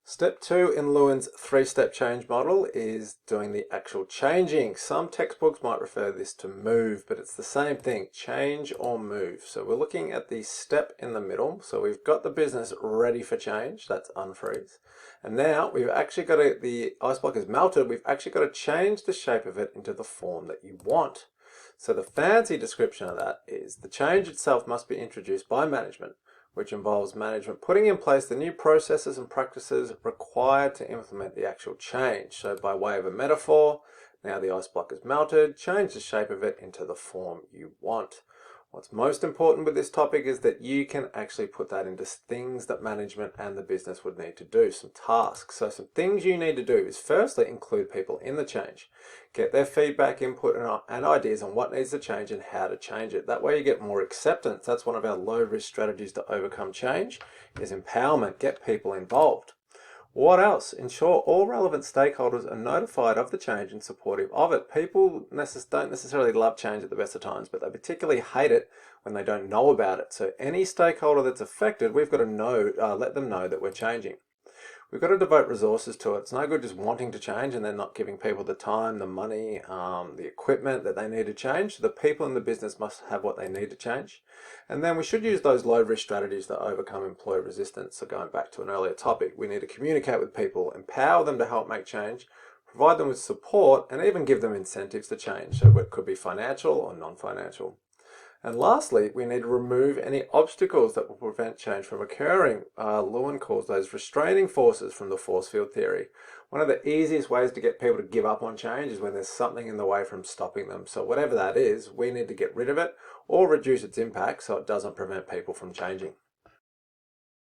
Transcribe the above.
Step 2 in Lewin's three-step change model is doing the actual changing. Some textbooks might refer this to move, but it's the same thing, change or move. So we're looking at the step in the middle. So we've got the business ready for change, that's unfreeze. And now we've actually got the ice block is melted, we've actually got to change the shape of it into the form that you want. So the fancy description of that is the change itself must be introduced by management, which involves management putting in place the new processes and practices required to implement the actual change. So by way of a metaphor, now the ice block is melted, change the shape of it into the form you want. What's most important with this topic is that you can actually put that into things that management and the business would need to do, some tasks. So some things you need to do is firstly include people in the change. Get their feedback, input and ideas on what needs to change and how to change it. That way you get more acceptance. That's one of our low risk strategies to overcome change is empowerment. Get people involved. What else? Ensure all relevant stakeholders are notified of the change and supportive of it. People don't necessarily love change at the best of times, but they particularly hate it when they don't know about it. So any stakeholder that's affected, we've got to let them know that we're changing. We've got to devote resources to it. It's no good just wanting to change and then not giving people the time, the money, the equipment that they need to change. So the people in the business must have what they need to change. And then we should use those low-risk strategies to overcome employee resistance. So going back to an earlier topic, we need to communicate with people, empower them to help make change, provide them with support, and even give them incentives to change. So it could be financial or non-financial. And lastly, we need to remove any obstacles that will prevent change from occurring. Lewin calls those restraining forces from the force field theory. One of the easiest ways to get people to give up on change is when there's something in the way from stopping them. So whatever that is, we need to get rid of it or reduce its impact so it doesn't prevent people from changing.